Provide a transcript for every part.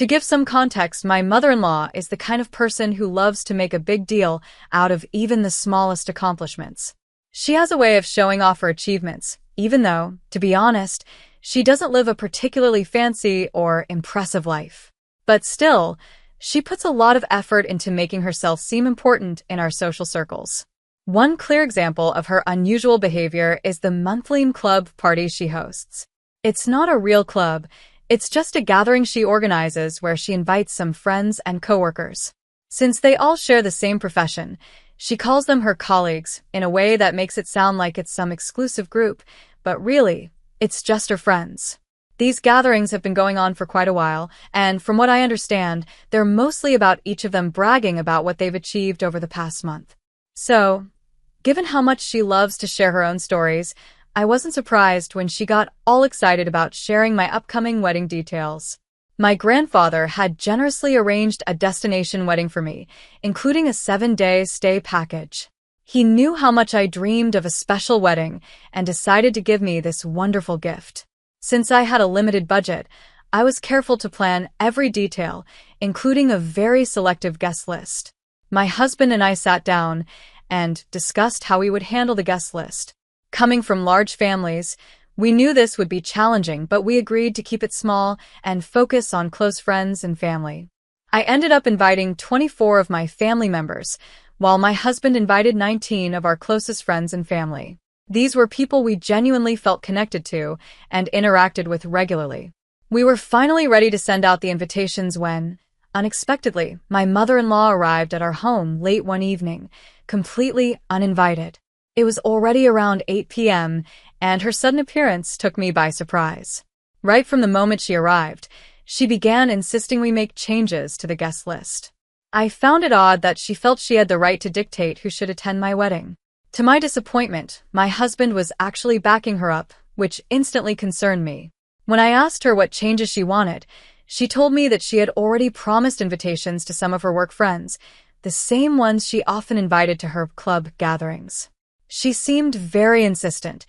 To give some context, my mother-in-law is the kind of person who loves to make a big deal out of even the smallest accomplishments. She has a way of showing off her achievements, even though, to be honest, she doesn't live a particularly fancy or impressive life. But still, she puts a lot of effort into making herself seem important in our social circles. One clear example of her unusual behavior is the monthly club party she hosts. It's not a real club, it's just a gathering she organizes where she invites some friends and coworkers. Since they all share the same profession, she calls them her colleagues in a way that makes it sound like it's some exclusive group, but really, it's just her friends. These gatherings have been going on for quite a while, and from what I understand, they're mostly about each of them bragging about what they've achieved over the past month. So, given how much she loves to share her own stories, I wasn't surprised when she got all excited about sharing my upcoming wedding details. My grandfather had generously arranged a destination wedding for me, including a 7-day stay package. He knew how much I dreamed of a special wedding and decided to give me this wonderful gift. Since I had a limited budget, I was careful to plan every detail, including a very selective guest list. My husband and I sat down and discussed how we would handle the guest list. Coming from large families, we knew this would be challenging, but we agreed to keep it small and focus on close friends and family. I ended up inviting 24 of my family members, while my husband invited 19 of our closest friends and family. These were people we genuinely felt connected to and interacted with regularly. We were finally ready to send out the invitations when, unexpectedly, my mother-in-law arrived at our home late one evening, completely uninvited. It was already around 8 p.m., and her sudden appearance took me by surprise. Right from the moment she arrived, she began insisting we make changes to the guest list. I found it odd that she felt she had the right to dictate who should attend my wedding. To my disappointment, my husband was actually backing her up, which instantly concerned me. When I asked her what changes she wanted, she told me that she had already promised invitations to some of her work friends, the same ones she often invited to her club gatherings. She seemed very insistent,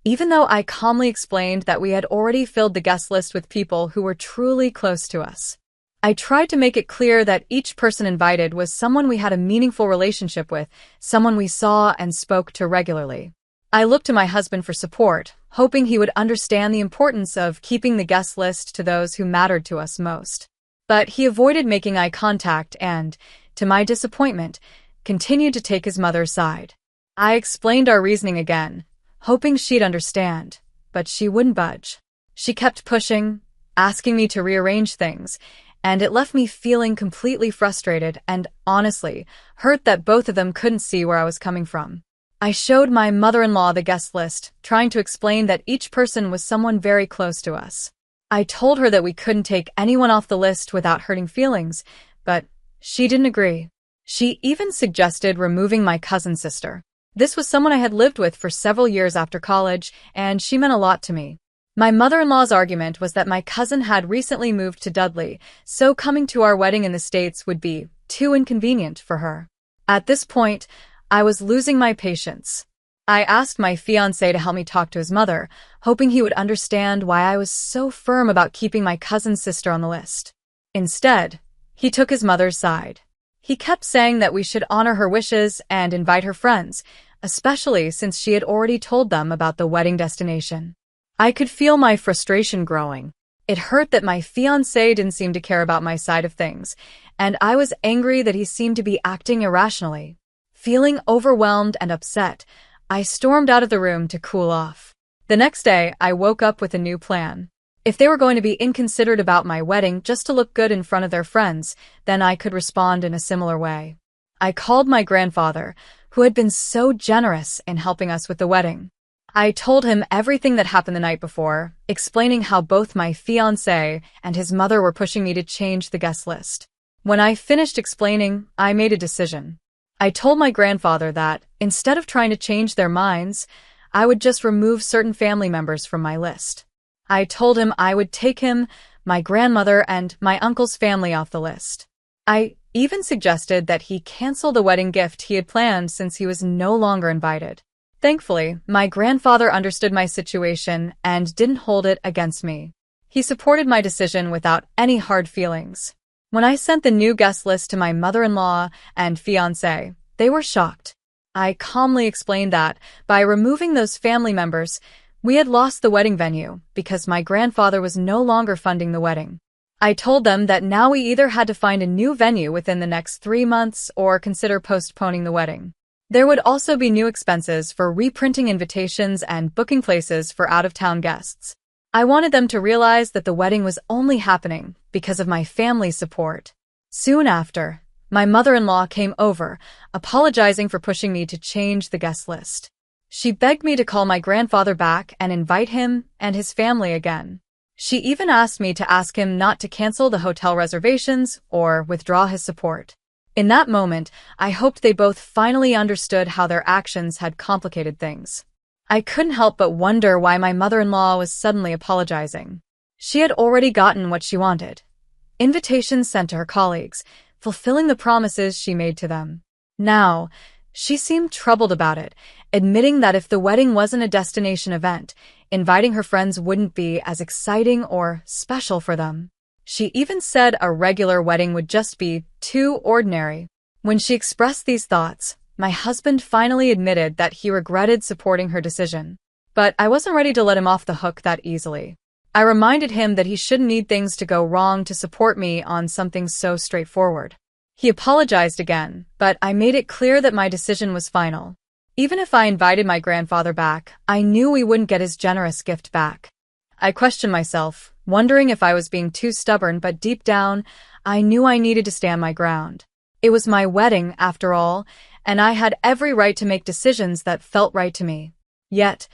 even though I calmly explained that we had already filled the guest list with people who were truly close to us. I tried to make it clear that each person invited was someone we had a meaningful relationship with, someone we saw and spoke to regularly. I looked to my husband for support, hoping he would understand the importance of keeping the guest list to those who mattered to us most. But he avoided making eye contact and, to my disappointment, continued to take his mother's side. I explained our reasoning again, hoping she'd understand, but she wouldn't budge. She kept pushing, asking me to rearrange things, and it left me feeling completely frustrated and, honestly, hurt that both of them couldn't see where I was coming from. I showed my mother-in-law the guest list, trying to explain that each person was someone very close to us. I told her that we couldn't take anyone off the list without hurting feelings, but she didn't agree. She even suggested removing my cousin's sister. This was someone I had lived with for several years after college, and she meant a lot to me. My mother-in-law's argument was that my cousin had recently moved to Dudley, so coming to our wedding in the States would be too inconvenient for her. At this point, I was losing my patience. I asked my fiancé to help me talk to his mother, hoping he would understand why I was so firm about keeping my cousin's sister on the list. Instead, he took his mother's side. He kept saying that we should honor her wishes and invite her friends, especially since she had already told them about the wedding destination. I could feel my frustration growing. It hurt that my fiancé didn't seem to care about my side of things, and I was angry that he seemed to be acting irrationally. Feeling overwhelmed and upset, I stormed out of the room to cool off. The next day, I woke up with a new plan. If they were going to be inconsiderate about my wedding just to look good in front of their friends, then I could respond in a similar way. I called my grandfather, who had been so generous in helping us with the wedding. I told him everything that happened the night before, explaining how both my fiancé and his mother were pushing me to change the guest list. When I finished explaining, I made a decision. I told my grandfather that, instead of trying to change their minds, I would just remove certain family members from my list. I told him I would take him, my grandmother, and my uncle's family off the list. I even suggested that he cancel the wedding gift he had planned since he was no longer invited. Thankfully, my grandfather understood my situation and didn't hold it against me. He supported my decision without any hard feelings. When I sent the new guest list to my mother-in-law and fiancé, they were shocked. I calmly explained that, by removing those family members, we had lost the wedding venue because my grandfather was no longer funding the wedding. I told them that now we either had to find a new venue within the next 3 months or consider postponing the wedding. There would also be new expenses for reprinting invitations and booking places for out-of-town guests. I wanted them to realize that the wedding was only happening because of my family's support. Soon after, my mother-in-law came over, apologizing for pushing me to change the guest list. She begged me to call my grandfather back and invite him and his family again. She even asked me to ask him not to cancel the hotel reservations or withdraw his support. In that moment, I hoped they both finally understood how their actions had complicated things. I couldn't help but wonder why my mother-in-law was suddenly apologizing. She had already gotten what she wanted. Invitations sent to her colleagues, fulfilling the promises she made to them. Now, she seemed troubled about it, admitting that if the wedding wasn't a destination event, inviting her friends wouldn't be as exciting or special for them. She even said a regular wedding would just be too ordinary. When she expressed these thoughts, my husband finally admitted that he regretted supporting her decision. But I wasn't ready to let him off the hook that easily. I reminded him that he shouldn't need things to go wrong to support me on something so straightforward. He apologized again, but I made it clear that my decision was final. Even if I invited my grandfather back, I knew we wouldn't get his generous gift back. I questioned myself, wondering if I was being too stubborn, but deep down, I knew I needed to stand my ground. It was my wedding, after all, and I had every right to make decisions that felt right to me. Yet,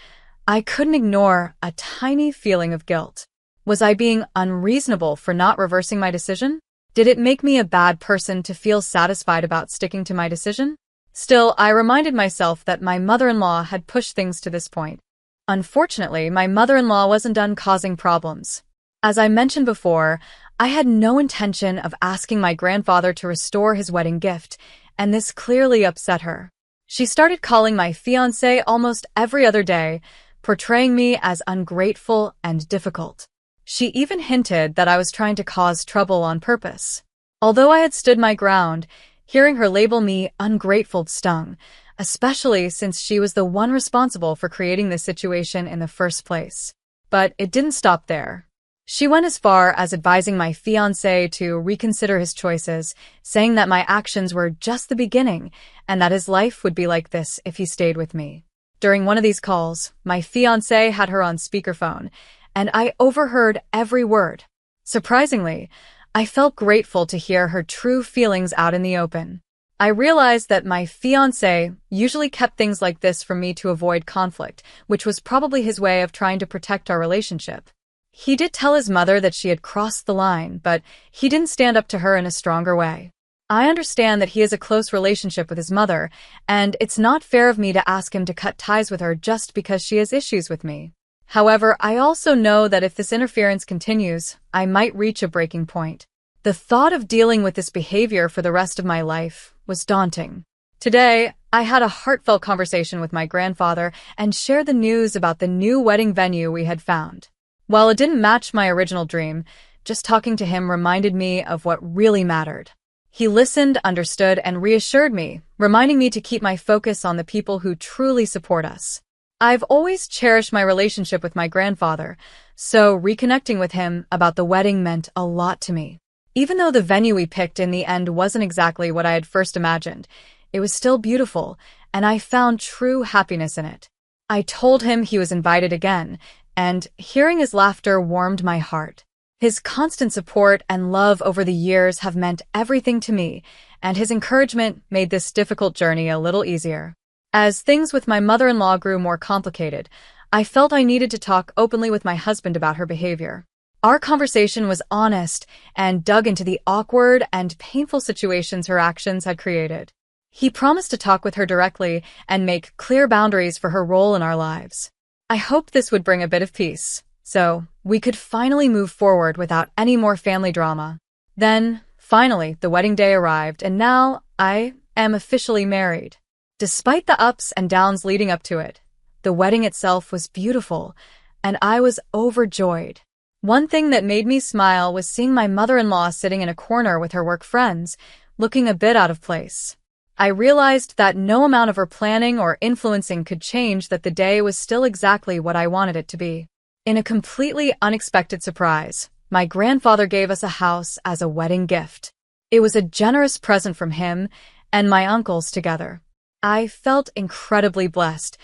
I couldn't ignore a tiny feeling of guilt. Was I being unreasonable for not reversing my decision? Did it make me a bad person to feel satisfied about sticking to my decision? Still, I reminded myself that my mother-in-law had pushed things to this point. Unfortunately, my mother-in-law wasn't done causing problems. As I mentioned before, I had no intention of asking my grandfather to restore his wedding gift, and this clearly upset her. She started calling my fiancé almost every other day, portraying me as ungrateful and difficult. She even hinted that I was trying to cause trouble on purpose. Although I had stood my ground, hearing her label me ungrateful stung, especially since she was the one responsible for creating this situation in the first place. But it didn't stop there. She went as far as advising my fiancé to reconsider his choices, saying that my actions were just the beginning and that his life would be like this if he stayed with me. During one of these calls, my fiancé had her on speakerphone, and I overheard every word. Surprisingly, I felt grateful to hear her true feelings out in the open. I realized that my fiancé usually kept things like this from me to avoid conflict, which was probably his way of trying to protect our relationship. He did tell his mother that she had crossed the line, but he didn't stand up to her in a stronger way. I understand that he has a close relationship with his mother, and it's not fair of me to ask him to cut ties with her just because she has issues with me. However, I also know that if this interference continues, I might reach a breaking point. The thought of dealing with this behavior for the rest of my life was daunting. Today, I had a heartfelt conversation with my grandfather and shared the news about the new wedding venue we had found. While it didn't match my original dream, just talking to him reminded me of what really mattered. He listened, understood, and reassured me, reminding me to keep my focus on the people who truly support us. I've always cherished my relationship with my grandfather, so reconnecting with him about the wedding meant a lot to me. Even though the venue we picked in the end wasn't exactly what I had first imagined, it was still beautiful, and I found true happiness in it. I told him he was invited again, and hearing his laughter warmed my heart. His constant support and love over the years have meant everything to me, and his encouragement made this difficult journey a little easier. As things with my mother-in-law grew more complicated, I felt I needed to talk openly with my husband about her behavior. Our conversation was honest and dug into the awkward and painful situations her actions had created. He promised to talk with her directly and make clear boundaries for her role in our lives. I hoped this would bring a bit of peace, so we could finally move forward without any more family drama. Then, finally, the wedding day arrived, and now I am officially married. Despite the ups and downs leading up to it, the wedding itself was beautiful, and I was overjoyed. One thing that made me smile was seeing my mother-in-law sitting in a corner with her work friends, looking a bit out of place. I realized that no amount of her planning or influencing could change that the day was still exactly what I wanted it to be. In a completely unexpected surprise, my grandfather gave us a house as a wedding gift. It was a generous present from him and my uncles together. I felt incredibly blessed,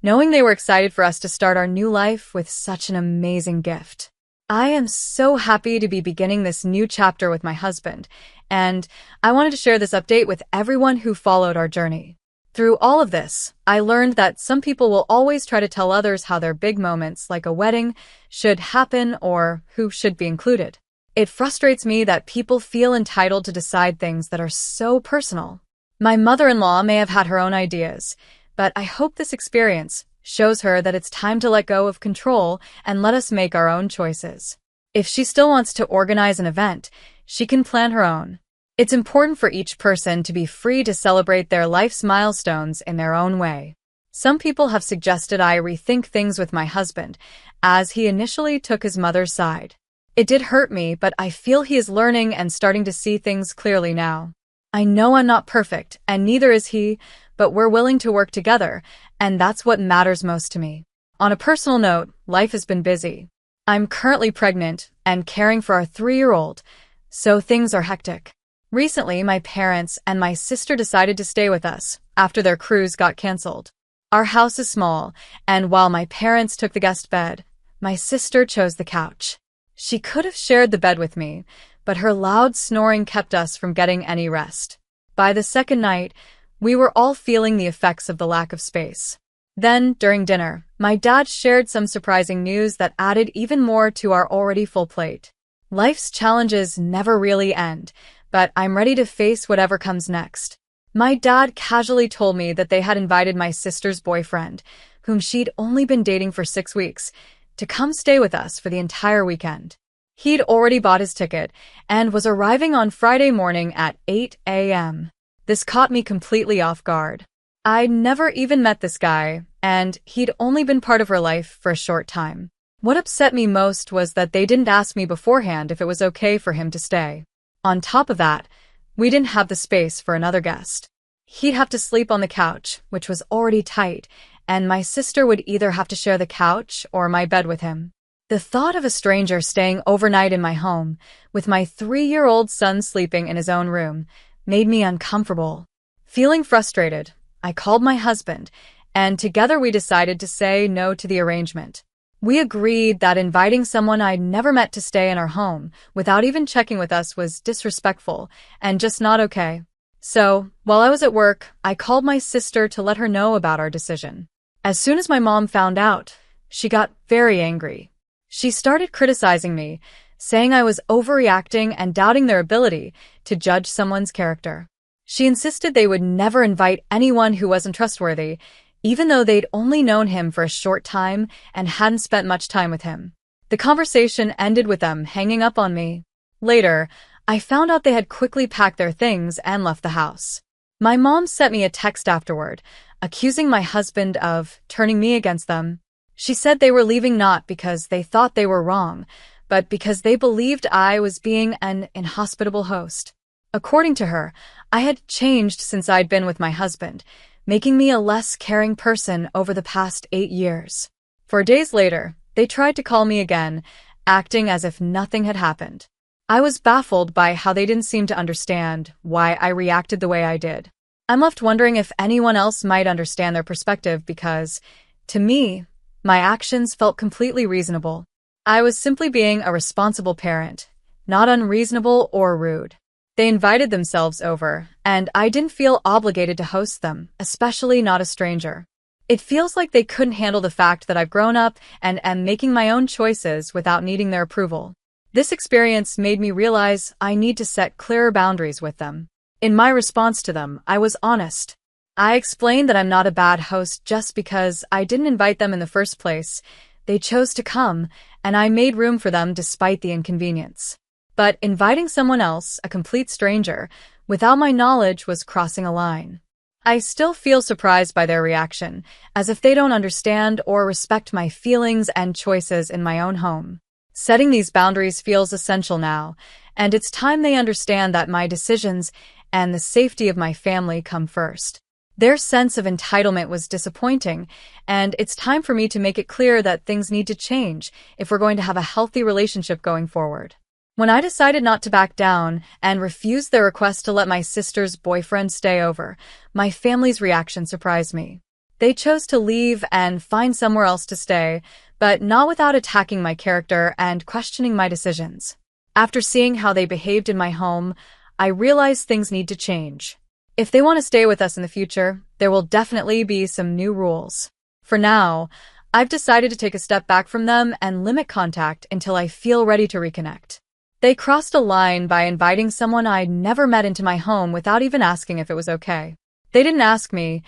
knowing they were excited for us to start our new life with such an amazing gift. I am so happy to be beginning this new chapter with my husband, and I wanted to share this update with everyone who followed our journey. Through all of this, I learned that some people will always try to tell others how their big moments, like a wedding, should happen or who should be included. It frustrates me that people feel entitled to decide things that are so personal. My mother-in-law may have had her own ideas, but I hope this experience shows her that it's time to let go of control and let us make our own choices. If she still wants to organize an event, she can plan her own. It's important for each person to be free to celebrate their life's milestones in their own way. Some people have suggested I rethink things with my husband, as he initially took his mother's side. It did hurt me, but I feel he is learning and starting to see things clearly now. I know I'm not perfect, and neither is he, but we're willing to work together, and that's what matters most to me. On a personal note, life has been busy. I'm currently pregnant and caring for our 3-year-old, so things are hectic. Recently, my parents and my sister decided to stay with us after their cruise got canceled. Our house is small, and while my parents took the guest bed, my sister chose the couch. She could have shared the bed with me, but her loud snoring kept us from getting any rest. By the second night, we were all feeling the effects of the lack of space. Then, during dinner, my dad shared some surprising news that added even more to our already full plate. Life's challenges never really end, but I'm ready to face whatever comes next. My dad casually told me that they had invited my sister's boyfriend, whom she'd only been dating for 6 weeks, to come stay with us for the entire weekend. He'd already bought his ticket and was arriving on Friday morning at 8 a.m. This caught me completely off guard. I'd never even met this guy, and he'd only been part of her life for a short time. What upset me most was that they didn't ask me beforehand if it was okay for him to stay. On top of that, we didn't have the space for another guest. He'd have to sleep on the couch, which was already tight, and my sister would either have to share the couch or my bed with him. The thought of a stranger staying overnight in my home, with my 3-year-old son sleeping in his own room, made me uncomfortable. Feeling frustrated, I called my husband, and together we decided to say no to the arrangement. We agreed that inviting someone I'd never met to stay in our home without even checking with us was disrespectful and just not okay. So, while I was at work, I called my sister to let her know about our decision. As soon as my mom found out, she got very angry. She started criticizing me, saying I was overreacting and doubting their ability to judge someone's character. She insisted they would never invite anyone who wasn't trustworthy, even though they'd only known him for a short time and hadn't spent much time with him. The conversation ended with them hanging up on me. Later, I found out they had quickly packed their things and left the house. My mom sent me a text afterward, accusing my husband of turning me against them. She said they were leaving not because they thought they were wrong, but because they believed I was being an inhospitable host. According to her, I had changed since I'd been with my husband, making me a less caring person over the past 8 years. 4 days later, they tried to call me again, acting as if nothing had happened. I was baffled by how they didn't seem to understand why I reacted the way I did. I'm left wondering if anyone else might understand their perspective because, to me, my actions felt completely reasonable. I was simply being a responsible parent, not unreasonable or rude. They invited themselves over, and I didn't feel obligated to host them, especially not a stranger. It feels like they couldn't handle the fact that I've grown up and am making my own choices without needing their approval. This experience made me realize I need to set clearer boundaries with them. In my response to them, I was honest. I explained that I'm not a bad host just because I didn't invite them in the first place. They chose to come, and I made room for them despite the inconvenience. But inviting someone else, a complete stranger, without my knowledge was crossing a line. I still feel surprised by their reaction, as if they don't understand or respect my feelings and choices in my own home. Setting these boundaries feels essential now, and it's time they understand that my decisions and the safety of my family come first. Their sense of entitlement was disappointing, and it's time for me to make it clear that things need to change if we're going to have a healthy relationship going forward. When I decided not to back down and refused their request to let my sister's boyfriend stay over, my family's reaction surprised me. They chose to leave and find somewhere else to stay, but not without attacking my character and questioning my decisions. After seeing how they behaved in my home, I realized things need to change. If they want to stay with us in the future, there will definitely be some new rules. For now, I've decided to take a step back from them and limit contact until I feel ready to reconnect. They crossed a line by inviting someone I'd never met into my home without even asking if it was okay. They didn't ask me,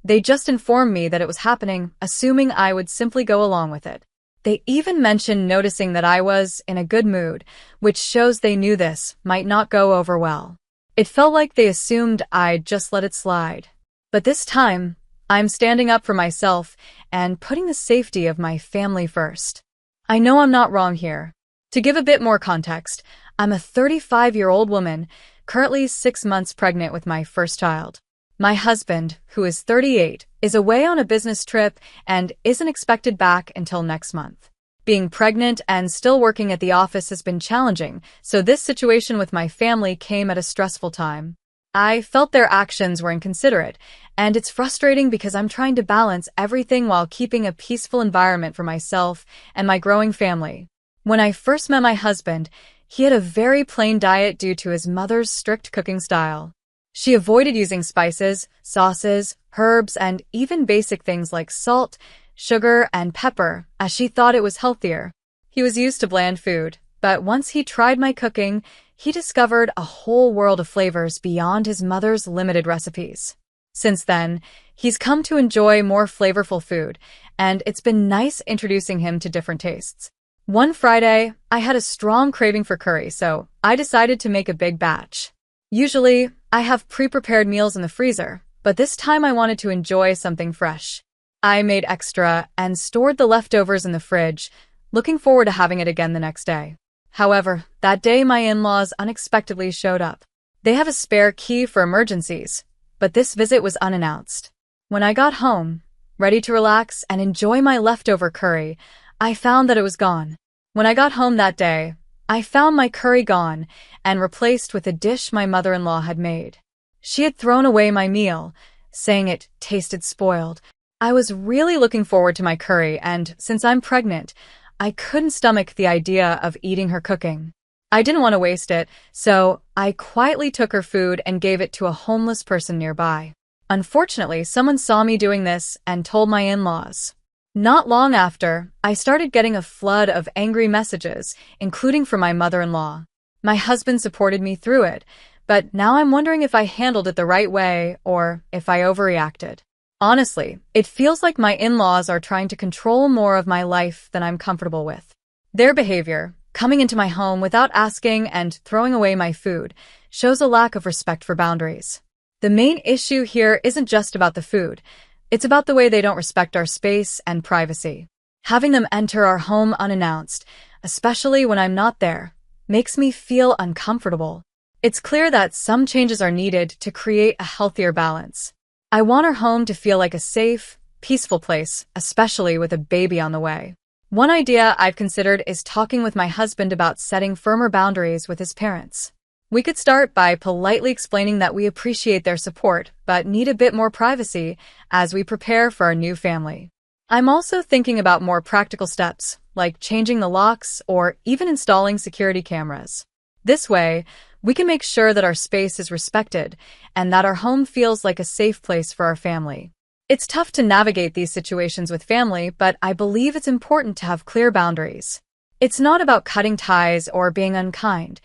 they just informed me that it was happening, assuming I would simply go along with it. They even mentioned noticing that I was in a good mood, which shows they knew this might not go over well. It felt like they assumed I'd just let it slide. But this time, I'm standing up for myself and putting the safety of my family first. I know I'm not wrong here. To give a bit more context, I'm a 35-year-old woman, currently 6 months pregnant with my first child. My husband, who is 38, is away on a business trip and isn't expected back until next month. Being pregnant and still working at the office has been challenging, so this situation with my family came at a stressful time. I felt their actions were inconsiderate, and it's frustrating because I'm trying to balance everything while keeping a peaceful environment for myself and my growing family. When I first met my husband, he had a very plain diet due to his mother's strict cooking style. She avoided using spices, sauces, herbs, and even basic things like salt, sugar, and pepper, as she thought it was healthier. He was used to bland food, but once he tried my cooking, he discovered a whole world of flavors beyond his mother's limited recipes. Since then, he's come to enjoy more flavorful food, and it's been nice introducing him to different tastes. One Friday, I had a strong craving for curry, so I decided to make a big batch. Usually, I have pre-prepared meals in the freezer, but this time I wanted to enjoy something fresh. I made extra and stored the leftovers in the fridge, looking forward to having it again the next day. However, that day my in-laws unexpectedly showed up. They have a spare key for emergencies, but this visit was unannounced. When I got home, ready to relax and enjoy my leftover curry, I found that it was gone. When I got home that day, I found my curry gone and replaced with a dish my mother-in-law had made. She had thrown away my meal, saying it tasted spoiled. I was really looking forward to my curry, and since I'm pregnant, I couldn't stomach the idea of eating her cooking. I didn't want to waste it, so I quietly took her food and gave it to a homeless person nearby. Unfortunately, someone saw me doing this and told my in-laws. Not long after, I started getting a flood of angry messages, including from my mother-in-law. My husband supported me through it, but now I'm wondering if I handled it the right way or if I overreacted. Honestly, it feels like my in-laws are trying to control more of my life than I'm comfortable with. Their behavior, coming into my home without asking and throwing away my food, shows a lack of respect for boundaries. The main issue here isn't just about the food. It's about the way they don't respect our space and privacy. Having them enter our home unannounced, especially when I'm not there, makes me feel uncomfortable. It's clear that some changes are needed to create a healthier balance. I want our home to feel like a safe, peaceful place, especially with a baby on the way. One idea I've considered is talking with my husband about setting firmer boundaries with his parents. We could start by politely explaining that we appreciate their support, but need a bit more privacy as we prepare for our new family. I'm also thinking about more practical steps, like changing the locks or even installing security cameras. This way, we can make sure that our space is respected and that our home feels like a safe place for our family. It's tough to navigate these situations with family, but I believe it's important to have clear boundaries. It's not about cutting ties or being unkind.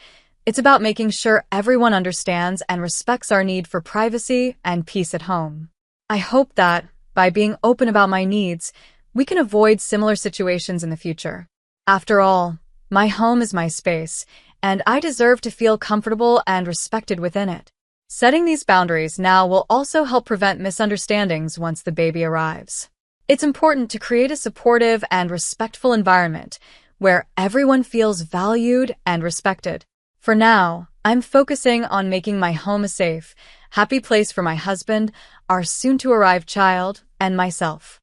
It's about making sure everyone understands and respects our need for privacy and peace at home. I hope that, by being open about my needs, we can avoid similar situations in the future. After all, my home is my space, and I deserve to feel comfortable and respected within it. Setting these boundaries now will also help prevent misunderstandings once the baby arrives. It's important to create a supportive and respectful environment where everyone feels valued and respected. For now, I'm focusing on making my home a safe, happy place for my husband, our soon-to-arrive child, and myself.